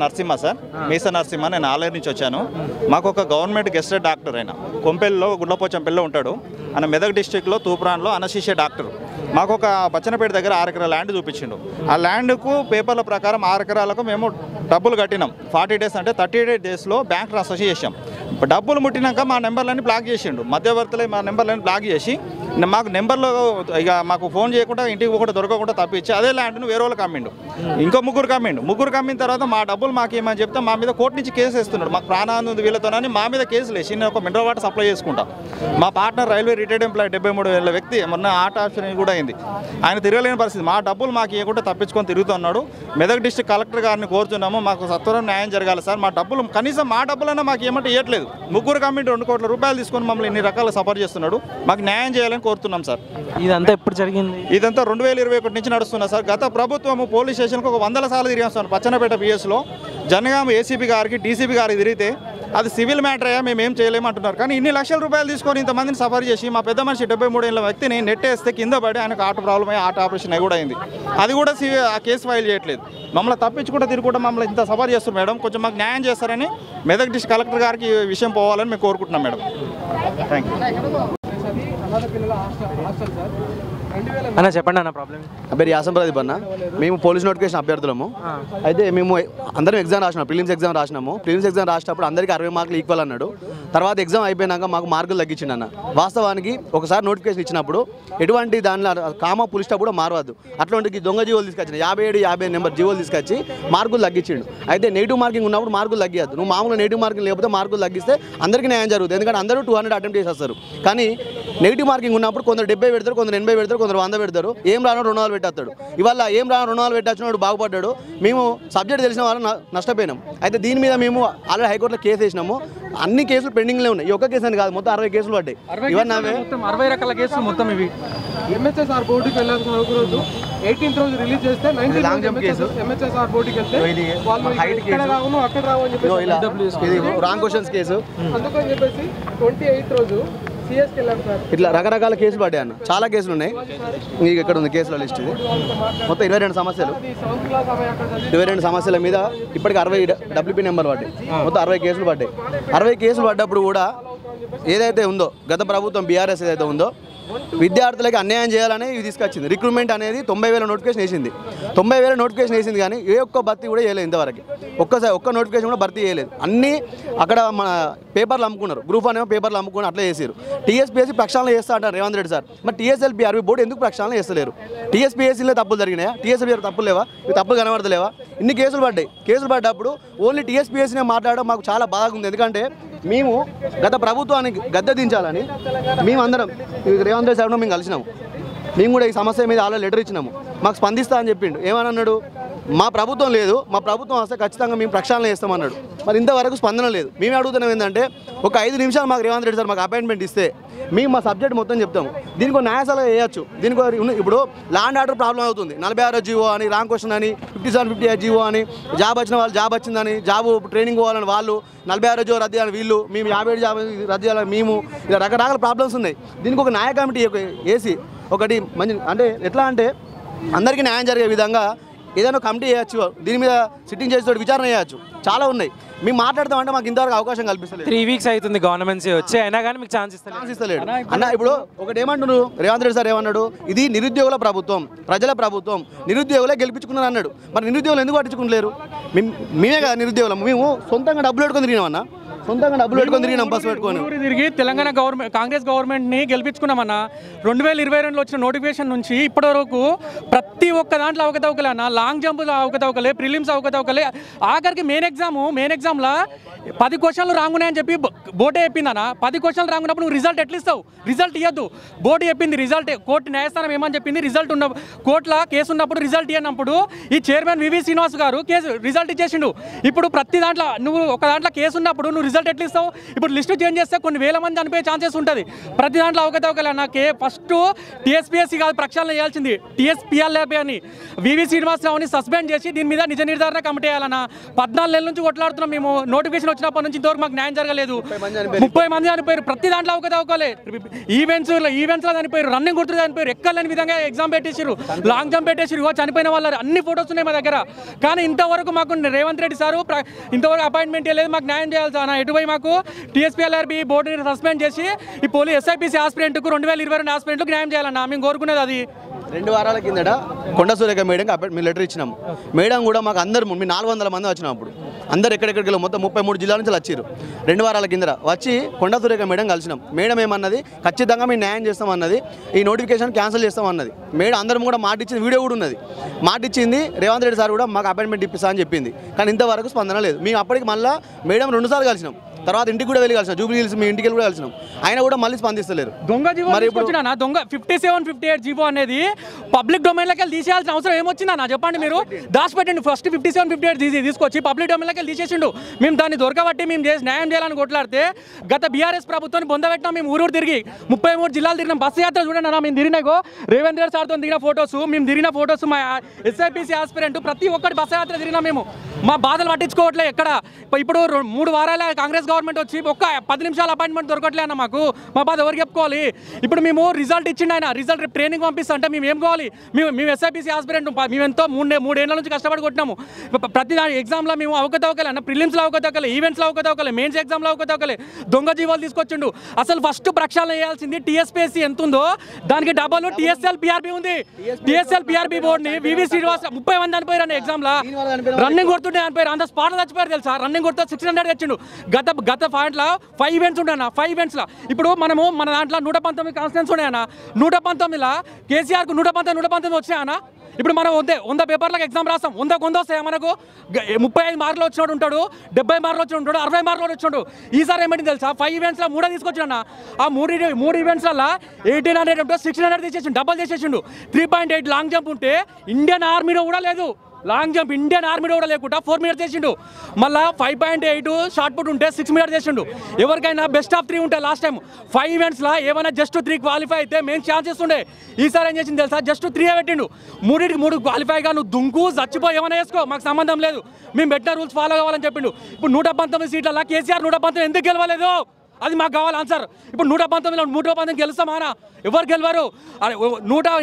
Narasimha sir, మీస Narasimha. నేను ఆలయ నుంచి వచ్చాను. మాకు ఒక గవర్నమెంట్ గెస్టెడ్ డాక్టర్ అయినా కొంపెల్లో గుండ్లపోచంపల్లిలో ఉంటాడు. ఆయన మెదక్ డిస్టిక్లో తూప్రాన్లో అనశిషే డాక్టర్. మాకు ఒక బచ్చనపేట దగ్గర 6 ఎకరాల ల్యాండ్ చూపించిండు. ఆ ల్యాండ్కు పేపర్ల ప్రకారం 6 ఎకరాలకు మేము డబ్బులు కట్టినాం. 40 డేస్ అంటే 38 డేస్లో బ్యాంక్ ట్రాన్స్ఫర్ చేసాం. డబ్బులు ముట్టినాక మా నెంబర్లన్నీ బ్లాక్ చేసిండు. మధ్యవర్తులే మా నెంబర్లన్నీ బ్లాక్ చేసి మాకు నెంబర్లో ఇక మాకు ఫోన్ చేయకుండా ఇంటికి ఒకటి దొరకకుండా తప్పించి అదే ల్యాండ్ను వేరే వాళ్ళకి అమ్మిండు. ఇంకో ముగ్గురు కమ్మిన తర్వాత మా డబ్బులు మాకు ఏమని చెప్తే మా మీద కోర్టు నుంచి కేసు వేస్తున్నాడు. మాకు ప్రాణాన్ని ఉంది వీళ్ళతోనని మా మీద కేసులు వేసి నేను ఒక మినరల్ వాటర్ సప్లై చేసుకుంటా. మా పార్ట్నర్ రైల్వే రిటైర్డ్ ఎంప్లాయీ 73 ఏళ్ళ వ్యక్తి మొన్న ఆట ఆప్షన్ కూడా అయింది. ఆయన తిరగలేని పరిస్థితి. మా డబ్బులు మాకు ఇవ్వకుండా తప్పించుకొని తిరుగుతున్నాడు. మెదక్ డిస్ట్రిక్ట్ కలెక్టర్ గారిని కోరుతున్నాము, మాకు సత్వరం న్యాయం జరగాలి సార్. మా డబ్బులు కనీసం మా డబ్బులన్నా మాకు ఏమంటే ఇవ్వట్లేదు. ముగ్గురు కమ్మింటి 2 కోట్ల రూపాయలు తీసుకొని మమ్మల్ని ఇన్ని రకాల సపోర్ట్ చేస్తున్నాడు. మాకు న్యాయం చేయాలని కోరుతున్నాం సార్. ఇదంతా ఎప్పుడు జరిగింది? ఇదంతా 2021 నుంచి నడుస్తున్నా సార్. గత ప్రభుత్వము పోలీస్ స్టేషన్కి ఒక 100 సార్లు తిరిగాం సార్. పచ్చనపేట పిఎస్లో జనగామ ఏసీపీ గారికి డీసీపీ గారికి తిరిగితే అది సివిల్ మ్యాటర్ అయ్యా, మేము ఏం చేయలేమంటున్నారు. కానీ ఇన్ని లక్షల రూపాయలు తీసుకొని ఇంతమందిని సఫర్ చేసి మా పెద్ద మనిషి 73 ఏళ్ళ వ్యక్తిని నెట్టేస్తే కింద పడి ఆయనకు హార్ట్ ప్రాబ్లం అయ్యి హార్ట్ ఆపరేషన్ అయి కూడా అయింది. అది కూడా ఆ కేసు ఫైల్ చేయట్లేదు. మమ్మల్ని తప్పించుకుంటూ తిరుగుకుంటూ మమ్మల్ని ఇంత సఫర్ చేస్తారు మేడం. కొంచెం మాకు న్యాయం చేస్తారని మెదక్ డిస్ట్రిక్ట్ కలెక్టర్ గారికి ఈ విషయం పోవాలని మేము కోరుకుంటున్నాం మేడం. Thank you. అన్న చెప్పండి అన్న ప్రాబ్లం. నా పేరు యాసం ప్రదీప్ అన్న. మేము పోలీస్ నోటిఫికేషన్ అభ్యర్థులము. అయితే మేము అందరం ఎగ్జామ్ రాసినాం, ప్రిలిమ్స్ ఎగ్జామ్ రాసినాము. ప్రిలిమ్స్ ఎగ్జామ్ రాసినప్పుడు అందరికీ 60 మార్కులు ఈక్వల్ అన్నాడు. తర్వాత ఎగ్జామ్ అయిపోయినాక మాకు మార్కులు తగ్గించిండు అన్న. వాస్తవానికి ఒకసారి నోటిఫికేషన్ ఇచ్చినప్పుడు ఎటువంటి దానిలో కామా పులిస్టా కూడా మారవద్దు. అట్లాంటి దొంగ జీవోలు తీసుకొచ్చిన 57, 50 నెంబర్ జీవోలు తీసుకొచ్చి మార్కులు తగ్గించిండు. అయితే నెగిటివ్ మార్కింగ్ ఉన్నప్పుడు మార్కులు తగ్గియద్దు. నువ్వు మామూలు నెగిటివ్ మార్కింగ్ లేకపోతే మార్కులు తగ్గిస్తే అందరికీ న్యాయం జరుగుతుంది. ఎందుకంటే అందరూ 200 అటెంప్ట్ చేసేస్తారు. కానీ నెగిటివ్ మార్కింగ్ ఉన్నప్పుడు కొందరు 70 పెడతారు, కొందరు 80 పెడతారు, కొందరు 100 పెడతారు. ఏం రానో 200 పెట్టేస్తాడు. ఇవాళ ఏం రానో 200 పెట్టొచ్చినాడు బాగుపడ్డాడు. మేము సబ్జెక్ట్ తెలిసిన వాళ్ళు నష్టపోయినాం. అయితే దీని మీద మేము ఆల్రెడీ హైకోర్టులో కేసు వేసినాము. అన్ని కేసులు పెండింగ్లో ఉన్నాయి. ఈ ఒక్క కేసు అని కాదు, మొత్తం 60 కేసులు పడ్డాయి. ఇవన్నీ 60 రకాల కేసులు మొత్తం ఇవి. ఎంహెచ్ఎస్ఆర్ బోర్డుకి వెళ్ళాల్సిన రోజు 18th రోజు రిలీజ్ చేస్తే 19th కేసు ఎంహెచ్ఎస్ఆర్ బోర్డుకి వెళ్తే వాళ్ళు అక్కడ రావు అని చెప్పేసి రాంగ్ క్వశ్చన్స్ కేసు. అందుకని చెప్పేసి 28th రోజు సిఎస్కి వెళ్ళాం సార్. ఇట్లా రకరకాల కేసులు పడ్డాయి అన్న. చాలా కేసులు ఉన్నాయి. మీకు ఇక్కడ ఉంది కేసుల లిస్ట్. ఇది మొత్తం 22 సమస్యలు. 22 సమస్యల మీద ఇప్పటికి 60 డబ్ల్యూపీ నెంబర్ పడ్డాయి. మొత్తం 60 కేసులు పడ్డాయి. 60 కేసులు పడ్డప్పుడు కూడా ఏదైతే ఉందో గత ప్రభుత్వం బీఆర్ఎస్ ఏదైతే ఉందో విద్యార్థులకి అన్యాయం చేయాలని ఇది తీసుకొచ్చింది. రిక్రూట్మెంట్ అనేది 90,000 నోటిఫికేషన్ వేసింది. 90,000 నోటిఫికేషన్ వేసింది కానీ ఏ ఒక్క భర్తీ కూడా చేయలేదు ఇంతవరకు. ఒక్క నోటిఫికేషన్ కూడా భర్తీ చేయలేదు. అన్నీ అక్కడ మన పేపర్లు అమ్ముకున్నారు. గ్రూప్ అనేమో పేపర్లు అమ్ముకుని అట్లా చేశారు. టీఎస్పీఎస్సీ ప్రక్షాళన చేస్తా అంటారు రేవంత్ రెడ్డి సార్. మరి టీఎస్ఎల్పీఆర్బీ బోర్డు ఎందుకు ప్రక్షాళన చేస్తలేరు? టీఎస్పీఎస్సీలో తప్పులు జరిగినాయా? టీఎస్ఎల్పీఆర్ తప్పులు లేవా? ఇవి తప్పులు కనబడతలేవా? ఇన్ని కేసులు పడ్డాయి. కేసులు పడ్డప్పుడు ఓన్లీ టీఎస్పీఎస్సీనే మాట్లాడడం మాకు చాలా బాగుంది. ఎందుకంటే మేము గత ప్రభుత్వానికి గద్దె దించాలని మేమందరం రేవంత్ రెడ్డి సార్ మేము కలిసినాము. మేము కూడా ఈ సమస్య మీద ఆల్రెడీ లెటర్ ఇచ్చినాము. మాకు స్పందిస్తా అని చెప్పిండు. ఏమని అన్నాడు? మా ప్రభుత్వం లేదు, మా ప్రభుత్వం వస్తే ఖచ్చితంగా మేము ప్రక్షాళన చేస్తామన్నాడు. మరి ఇంతవరకు స్పందన లేదు. మేము అడుగుతున్నాం ఏంటంటే ఒక 5 నిమిషాలు మాకు రేవంత్ రెడ్డి సార్ మాకు అపాయింట్మెంట్ ఇస్తే మేము మా సబ్జెక్ట్ మొత్తం చెప్తాము. దీనికి ఒక న్యాయశాల వేయచ్చు. దీనికి ఇప్పుడు ల్యాండ్ ఆర్డర్ ప్రాబ్లం అవుతుంది. 46 జీవో అని, రాంగ్ క్వశ్చన్ అని, 57-58 జీవో అని, జాబ్ వచ్చిన వాళ్ళు జాబ్ వచ్చిందని, జాబ్ ట్రైనింగ్ పోవాలని వాళ్ళు, 46 జీవో రద్దు చేయాలని వీళ్ళు, మేము 57 జాబ్ రద్దు చేయాలని మేము, ఇలా రకరకాల ప్రాబ్లమ్స్ ఉన్నాయి. దీనికి ఒక న్యాయ కమిటీ వేసి ఒకటి మంచి అంటే ఎట్లా అంటే అందరికీ న్యాయం జరిగే విధంగా ఏదైనా కమిటీ చేయొచ్చు. దీని మీద సిట్టింగ్ చేసి విచారణ చేయొచ్చు. చాలా ఉన్నాయి. మేము మాట్లాడతామంటే మాకు ఇంతవరకు అవకాశం కల్పిస్తలేదు. 3 వీక్స్ అవుతుంది గవర్నమెంట్ వచ్చి, అయినా కానీ మీకు ఛాన్స్ ఇస్తలేడు అన్న. ఇప్పుడు ఒకటి ఏమంటున్నారు రేవంత్ రెడ్డి సార్ ఏమన్నాడు? ఇది నిరుద్యోగుల ప్రభుత్వం, ప్రజల ప్రభుత్వం, నిరుద్యోగులే గెలిపించుకున్నారు అన్నాడు. మరి నిరుద్యోగులు ఎందుకు పట్టించుకుంటలేరు? మేమే కదా నిరుద్యోగులం. మేము సొంతంగా డబ్బులు పెట్టుకొని తిరిగినామన్నా. సొంతంగా డబ్బులు పెట్టుకొని తిరిగినాం. బస్సు పెట్టుకొని తిరిగి తెలంగాణ గవర్నమెంట్ కాంగ్రెస్ గవర్నమెంట్ని గెలిపించుకున్నామన్న. 2022లో వచ్చిన నోటిఫికేషన్ నుంచి ఇప్పటి వరకు ప్రతి ఒక్క దాంట్లో అవకతవకలే అన్న. లాంగ్ జంప్ అవకతవకలే, ప్రిలిమ్స్ అవకతవకలే. ఆఖరికి మెయిన్ ఎగ్జామ్లో 10 క్వశ్చన్లు రాంగున్నాయని చెప్పి బోర్డే చెప్పిందన్న. 10 క్వశ్చన్లు రాంగున్నప్పుడు నువ్వు రిజల్ట్ ఎట్లా ఇస్తావు? రిజల్ట్ ఇవ్వద్దు. బోర్డు చెప్పింది రిజల్ట్. కోర్టు న్యాయస్థానం ఏమని చెప్పింది? రిజల్ట్ ఉన్న కోర్టులో కేసు ఉన్నప్పుడు రిజల్ట్ ఇవ్వనప్పుడు ఈ చైర్మన్ వివి శ్రీనివాస్ గారు కేసు రిజల్ట్ ఇచ్చేసిండు. ఇప్పుడు ప్రతి దాంట్లో నువ్వు ఒక దాంట్లో కేసు ఉన్నప్పుడు నువ్వు రిజల్ట్ ఎట్లా ఇస్తావు? ఇప్పుడు లిస్టు చేంజ్ చేస్తే కొన్ని వేల మంది చనిపోయే ఛాన్సెస్ ఉంటుంది. ప్రతి దాంట్లో అవకతవకలే. నాకే ఫస్ట్ టీఎస్పీఎస్సీ కాదు ప్రక్షాళన చేయాల్సింది, టీఎస్పీఎల్ఏబీ అని వివి శ్రీనివాసరావుని సస్పెండ్ చేసి దీని మీద నిజ నిర్ధారణ కమిటీ వేయాలన్నా. 14 నెలల నుంచి కొట్లాడుతున్నాం మేము. నోటిఫికేషన్ వచ్చినప్పటి నుంచి ఇంతవరకు మాకు న్యాయం జరగలేదు. 30 మంది చనిపోయారు. ప్రతి దాంట్లో అవకతవకలే. ఈవెంట్స్లో చనిపోయారు, రన్నింగ్ గుర్తు చనిపోయారు, ఎక్కలేని విధంగా ఎగ్జామ్ పెట్టేసారు, లాంగ్ జంప్ పెట్టేసారు. చనిపోయిన వాళ్ళ అన్ని ఫొటోస్ ఉన్నాయి మా దగ్గర. కానీ ఇంతవరకు మాకు రేవంత్ రెడ్డి సారు ఇంతవరకు అపాయింట్మెంట్ లేదు. మాకు న్యాయం చేయాలి సార్. ఎటువై మాకు టీఎస్పీఎల్ఆర్బీ బోర్డుని సస్పెండ్ చేసి ఈ పోలీస్ ఎస్ఐపిసి ఆస్పిరెంట్కు 2022 ఆస్పిరెంట్లకు న్యాయం చేయాలన్నా మేము కోరుకునేది అది. 2 వారాల కిందట కొండ సూర్యక మేడంకి మేము లెటర్ ఇచ్చినాము. మేడం కూడా మాకు అందరు మీ 400 మంది వచ్చినాం. అప్పుడు అందరు ఎక్కడెక్కడికి మొత్తం 33 జిల్లాల నుంచి వచ్చారు. 2 వారాల కింద వచ్చి కొండ సూర్యక మేడం కలిసినాం. మేడం ఏమన్నది, ఖచ్చితంగా మేము న్యాయం చేస్తామన్నది, ఈ నోటిఫికేషన్ క్యాన్సిల్ చేస్తామన్నది. మేడం అందరం కూడా మాట ఇచ్చింది, వీడియో కూడా ఉన్నది. మాట ఇచ్చింది. రేవంత్ రెడ్డి సార్ కూడా మాకు అపాయింట్మెంట్ ఇప్పిస్తా అని చెప్పింది. కానీ ఇంతవరకు స్పందన లేదు. మేము అప్పటికి మళ్ళీ మేడం 2 సార్లు కలిసినాం. తర్వాత ఇంటికి కూడా వెళ్ళి కలిసినాం, జూబ్లీ హిల్స్ మీ ఇంటికి కూడా కలిసినాం. ఆయన కూడా మళ్ళీ స్పందిస్తలేరు. దొంగ జీవో తీసుకొచ్చినా దొంగ 5758 జీవో అనేది పబ్లిక్ డొమైన్లోకి వెళ్ళి తీసేయాల్సిన అవసరం ఏమొచ్చిందా నా చెప్పండి మీరు? దాచిపెట్టండి. ఫస్ట్ 5758 తీసుకొచ్చి పబ్లిక్ డొమైన్లోకి వెళ్ళి తీసేసిండు. మేము దాన్ని దొరకబట్టి మేము చేసి న్యాయం చేయాలని కొట్లాడితే గత బీఆర్ఎస్ ప్రభుత్వాన్ని బొందబెట్టినాం. మేము ఊరూరు తిరిగి 33 జిల్లాలు తిరిగినాం. బస్సు యాత్ర చూడండి అన్న, మేము తిరిగినాగో రేవంత్ రెడ్డి సార్తో దిగిన ఫొటోస్, మేము తిరిగిన ఫొటోస్, మా ఎస్ఐపిసి ఆస్పిరెంట్ ప్రతి ఒక్కటి బస్సు యాత్ర తిరిగినాం. మేము మా బాధలు పట్టించుకోవట్లేదు ఎక్కడ. ఇప్పుడు 3 వారాల కాంగ్రెస్ గవర్నమెంట్ వచ్చి ఒక్క 10 నిమిషాల అపాయింట్మెంట్ దొరకట్లే అన్న మాకు. మా బాధ ఎవరికి చెప్పుకోవాలి? ఇప్పుడు మేము రిజల్ట్ ఇచ్చిండు ఆయన, రిజల్ట్ రేపు ట్రైనింగ్ పంపిస్తా అంటే మేము ఏం కావాలి? మేము ఎస్ఐపిసి ఆస్పిరెంట్ మేము ఎంతో 3 ఏళ్ళ నుంచి కష్టపడి కొట్టినాము. ప్రతి ఎగ్జామ్లో మేము అవకతవకలే అన్న, ప్రిలిమ్స్లో అవకతవకలే, ఈవెంట్స్లో అవకతవకలే, మెయిన్స్ ఎగ్జామ్లో అవకతవకలే, దొంగ జీవాలు తీసుకొచ్చిండు. అసలు ఫస్ట్ ప్రక్షాళన చేయాల్సింది టీఎస్పీఎస్సీ ఎంత ఉందో దానికి డబల్ టీఎస్ఎల్ పిఆర్బీ ఉంది. టీఎస్ఎల్ పిఆర్బీ బోర్డుని వివి శ్రీనివాస్ 30 మంది చనిపోయారు అన్న ఎగ్జామ్లో. రన్నింగ్ కొడుతుంటే చనిపోయారు, అంత స్పాట్ చచ్చిపోయారు తెలుసా? రన్నింగ్ కొడుతూ 600 తెచ్చిండు. గత పాయింట్లో 5 ఈవెంట్స్ ఉంటాయన్న. 5 ఈవెంట్స్లో ఇప్పుడు మన దాంట్లో 119 కాన్స్టిట్యూన్స్ ఉన్నాయన్న. 119లో కేసీఆర్కు 119 వచ్చాయన్న. ఇప్పుడు మనం 100 పేపర్లకు ఎగ్జామ్ రాస్తాం, 100 వస్తాయి మనకు. 35 మార్కులు వచ్చినోడు ఉంటాడు, 70 మార్కులు వచ్చిన ఉంటాడు, 60 మార్కులు వచ్చినాడు. ఈసారి ఏమైంది తెలుసా? 5 ఈవెంట్స్లో 3 తీసుకొచ్చాడన్న. ఆ 3 ఈవెంట్స్లో 1800 ఉంటే 1600 తీసేసిండు, డబల్ చేసేసిండు. 3.8 లాంగ్ జంప్ ఉంటే ఇండియన్ ఆర్మీలో కూడా లేదు. లాంగ్ జంప్ ఇండియన్ ఆర్మీలో కూడా లేకుండా 4 మీటర్స్ చేసిండు. మళ్ళీ 5.8 షార్ట్ పుట్ ఉంటే 6 మీటర్స్ చేసిండు. ఎవరికైనా బెస్ట్ ఆఫ్ 3 ఉంటే లాస్ట్ టైం 5 ఈవెంట్స్లో ఏమైనా జస్ట్ 3 క్వాలిఫై అయితే మేము ఛాన్సెస్ ఉండే. ఈసారి ఏం చేసింది తెలుసా? జస్ట్ 3 పెట్టిండు. 3 క్వాలిఫైగా నువ్వు దుంకు చచ్చిపో ఏమైనా వేసుకో, మాకు సంబంధం లేదు, మేము పెట్టిన రూల్స్ ఫాలో కావాలని చెప్పిండు. ఇప్పుడు 119 సీట్లలో కేసీఆర్ 119 ఎందుకు గెలవలేదు? అది మాకు కావాలి ఆన్సర్. ఇప్పుడు 119లో 119 గెలుస్తామానా? ఎవరు గెలవరు?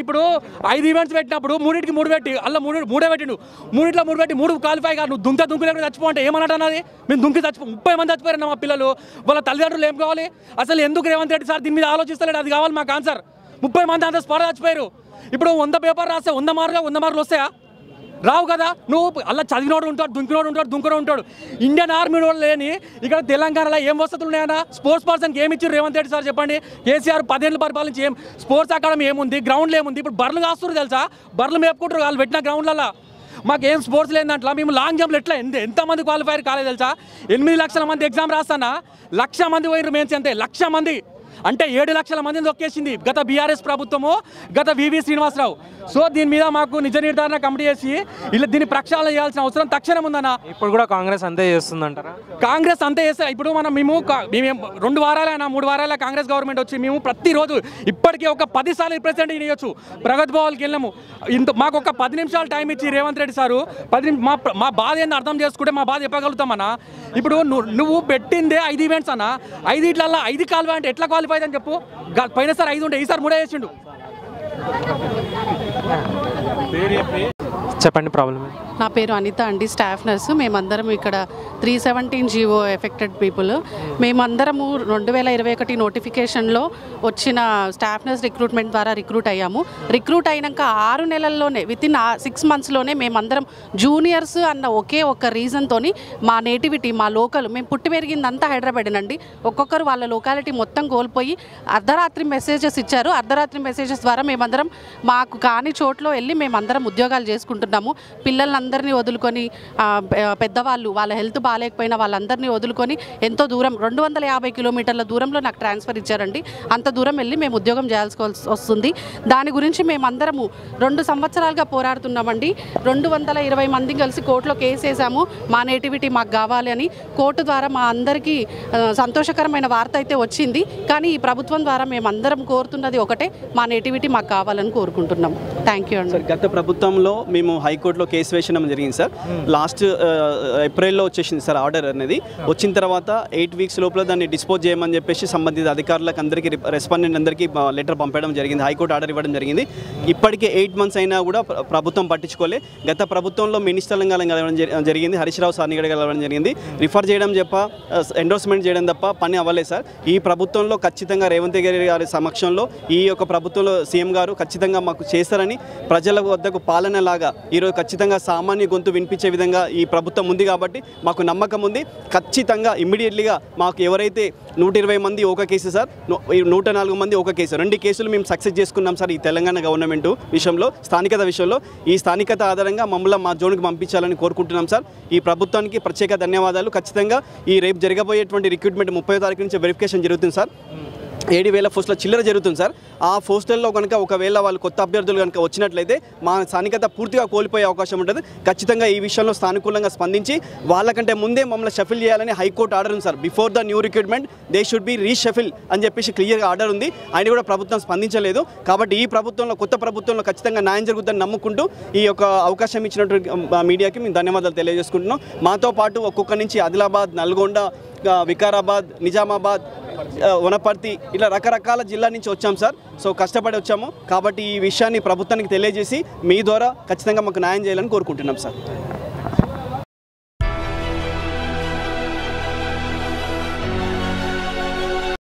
ఇప్పుడు 5 ఈవెంట్స్ పెట్టినప్పుడు 3 పెట్టి అలా 3 పెట్టిండు. 3 పెట్టి 3 క్వాలిఫై కాదు. నువ్వు దుంకు లేకుండా చచ్చిపో అంటే ఏమన్నది? మేము దుంకి చచ్చిపో 30 మంది చచ్చిపోయారన్న మా పిల్లలు. వాళ్ళ తల్లిదండ్రులు ఏం కావాలి? అసలు ఎందుకు రేవంత్ రెడ్డి సార్ దీని మీద ఆలోచిస్తలేడు? అది కావాలి మాకు ఆన్సర్. 30 మంది అంత స్పాట్ చచ్చిపోయారు. ఇప్పుడు 100 పేపర్ రాస్తే 100 మార్కులు వస్తాయా? రావు కదా. నువ్వు అలా చదివినోడు ఉంటాడు, దుంకునోడు ఉంటాడు. ఇండియన్ ఆర్మీలో లేని ఇక్కడ తెలంగాణలో ఏం వసతులు ఉన్నాయన్నా? స్పోర్ట్స్ పర్సన్కి ఏమి ఇచ్చారు రేవంత్ రెడ్డి సార్ చెప్పండి? కేసీఆర్ 10 ఏళ్ళు పరిపాలించి ఏం స్పోర్ట్స్ అకాడమీ ఏముంది? గ్రౌండ్లో ఏముంది? ఇప్పుడు బర్రెలు కాస్తున్నారు తెలుసా? బర్రెలు మేపుకుంటారు వాళ్ళు పెట్టిన గ్రౌండ్లలో. మాకేం స్పోర్ట్స్ లేదంట్లా. మేము లాంగ్ జంప్లు ఎట్లా ఎంతమంది క్వాలిఫైర్ కాలేదు తెలుసా? 8 లక్షల మంది ఎగ్జామ్ రాస్తానా, 1,00,000 మంది పోయినారు మెయిన్స్. అంతే 1,00,000 మంది అంటే 7 లక్షల మందిని దొక్కేసింది గత బీఆర్ఎస్ ప్రభుత్వము, గత వివి శ్రీనివాసరావు. సో దీని మీద మాకు నిజ నిర్ధారణ కమిటీ చేసి ఇలా దీన్ని ప్రక్షాళన చేయాల్సిన అవసరం తక్షణం ఉందన్న. ఇప్పుడు కూడా కాంగ్రెస్ అంతే చేస్తుందంటారా? కాంగ్రెస్ అంతే చేస్తే ఇప్పుడు మేము 2 వారాలైనా 3 వారాల కాంగ్రెస్ గవర్నమెంట్ వచ్చి మేము ప్రతిరోజు ఇప్పటికీ ఒక 10 సార్లు రిప్రజెంట్ చేయొచ్చు. ప్రగతి భవన్కి వెళ్ళాము. మాకు ఒక 10 నిమిషాలు టైం ఇచ్చి రేవంత్ రెడ్డి సారు మా బాధ ఏందో అర్థం చేసుకుంటే మా బాధ చెప్పగలుగుతామన్నా. ఇప్పుడు నువ్వు పెట్టిందే 5 ఈవెంట్స్ అన్న. 5 ఇట్లల్లో 5 క్వాలిఫై అంటే ఎట్లా క్వాలిఫై అని చెప్పు? పోయినసారి 5 ఉంటే ఈసారి 3 చేసిండు. చెప్పండి ప్రాబ్లం. నా పేరు అనిత అండి, స్టాఫ్ నర్సు. మేమందరం ఇక్కడ 317 జీవో ఎఫెక్టెడ్ పీపుల్. మేమందరము 2021 నోటిఫికేషన్లో వచ్చిన స్టాఫ్ నర్స్ రిక్రూట్మెంట్ ద్వారా రిక్రూట్ అయ్యాము. రిక్రూట్ అయినాక 6 నెలల్లోనే వితిన్ 6 మంత్స్లోనే మేమందరం జూనియర్స్ అన్న ఒకే ఒక్క రీజన్తో మా నేటివిటీ, మా లోకల్, మేము పుట్టి పెరిగిందంతా హైదరాబాదేనండి. ఒక్కొక్కరు వాళ్ళ లొకాలిటీ మొత్తం కోల్పోయి అర్ధరాత్రి మెసేజెస్ ఇచ్చారు. అర్ధరాత్రి మెసేజెస్ ద్వారా మేమందరం మాకు కాని చోట్లో వెళ్ళి మేమందరం ఉద్యోగాలు చేసుకుంటున్నాము. కోరుకుంటున్నాము. పిల్లలందరినీ వదులుకొని పెద్దవాళ్ళు వాళ్ళ హెల్త్ బాగాలేకపోయినా వాళ్ళందరినీ వదులుకొని ఎంతో దూరం 250 కిలోమీటర్ల దూరంలో నాకు ట్రాన్స్ఫర్ ఇచ్చారండి. అంత దూరం వెళ్ళి మేము ఉద్యోగం చేయాల్సి వస్తుంది. దాని గురించి మేమందరము 2 సంవత్సరాలుగా పోరాడుతున్నామండి. 220 మంది కలిసి కోర్టులో కేసు వేసాము. మా నేటివిటీ మాకు కావాలి అని. కోర్టు ద్వారా మా అందరికీ సంతోషకరమైన వార్త అయితే వచ్చింది. కానీ ఈ ప్రభుత్వం ద్వారా మేమందరం కోరుతున్నది ఒకటే, మా నేటివిటీ మాకు కావాలని కోరుకుంటున్నాం. థ్యాంక్ యూ అండి. గత ప్రభుత్వంలో మేము హైకోర్టులో కేసు వేయడం జరిగింది సార్. లాస్ట్ ఏప్రిల్లో వచ్చేసింది సార్ ఆర్డర్ అనేది. వచ్చిన తర్వాత 8 వీక్స్ లోపల దాన్ని డిస్పోజ్ చేయమని చెప్పేసి సంబంధిత అధికారులకు అందరికీ రెస్పాండెంట్ అందరికీ లెటర్ పంపడం జరిగింది. హైకోర్టు ఆర్డర్ ఇవ్వడం జరిగింది. ఇప్పటికే 8 మంత్స్ అయినా కూడా ప్రభుత్వం పట్టించుకోలే. గత ప్రభుత్వంలో మినిస్టర్లను కలవడం జరిగింది, హరీష్ రావు సార్ని కూడా కలవడం జరిగింది. రిఫర్ చేయడం ఎండోర్స్మెంట్ చేయడం తప్ప పని అవ్వలేదు సార్. ఈ ప్రభుత్వంలో ఖచ్చితంగా రేవంత్ గారి సమక్షంలో ఈ యొక్క ప్రభుత్వంలో సీఎం గారు ఖచ్చితంగా మాకు చేస్తారని, ప్రజల వద్దకు పాలనలాగా ఈరోజు ఖచ్చితంగా సామాన్య గొంతు వినిపించే విధంగా ఈ ప్రభుత్వం ఉంది కాబట్టి మాకు నమ్మకం ఉంది. ఖచ్చితంగా ఇమ్మీడియట్లీగా మాకు ఎవరైతే 120 మంది ఒక కేసు సార్, 104 మంది ఒక కేసు, 2 కేసులు మేము సక్సెస్ చేసుకున్నాం సార్ ఈ తెలంగాణ గవర్నమెంట్ విషయంలో, స్థానికత విషయంలో. ఈ స్థానికత ఆధారంగా మమ్మల్ని మా జోన్కి పంపించాలని కోరుకుంటున్నాం సార్. ఈ ప్రభుత్వానికి ప్రత్యేక ధన్యవాదాలు. ఖచ్చితంగా ఈ రేపు జరగబోయేటువంటి రిక్రూట్మెంట్ 30వ తారీఖు నుంచి వెరిఫికేషన్ జరుగుతుంది సార్. 7,000 పోస్టుల చిల్లర జరుగుతుంది సార్. ఆ పోస్టుల్లో కనుక ఒకవేళ వాళ్ళు కొత్త అభ్యర్థులు కనుక వచ్చినట్లయితే మా స్థానికత పూర్తిగా కోల్పోయే అవకాశం ఉంటుంది. ఖచ్చితంగా ఈ విషయంలో సానుకూలంగా స్పందించి వాళ్ళకంటే ముందే మమ్మల్ని షఫిల్ చేయాలని హైకోర్టు ఆర్డర్ ఉంది sir. Before the new recruitment they should be reshuffle అని చెప్పేసి క్లియర్గా ఆర్డర్ ఉంది. ఆయన కూడా ప్రభుత్వం స్పందించలేదు. కాబట్టి ఈ ప్రభుత్వంలో, కొత్త ప్రభుత్వంలో ఖచ్చితంగా న్యాయం జరుగుతుందని నమ్ముకుంటూ ఈ యొక్క అవకాశం ఇచ్చినటువంటి మీడియాకి మేము ధన్యవాదాలు తెలియజేసుకుంటున్నాం. మాతో పాటు ఒక్కొక్క నుంచి ఆదిలాబాద్, నల్గొండ, వికారాబాద్, నిజామాబాద్, వనపర్తి ఇలా రకరకాల జిల్లా నుంచి వచ్చాం సార్. సో కష్టపడి వచ్చాము కాబట్టి ఈ విషయాన్ని ప్రభుత్వానికి తెలియజేసి మీ ద్వారా ఖచ్చితంగా మాకు న్యాయం చేయాలని కోరుకుంటున్నాం సార్.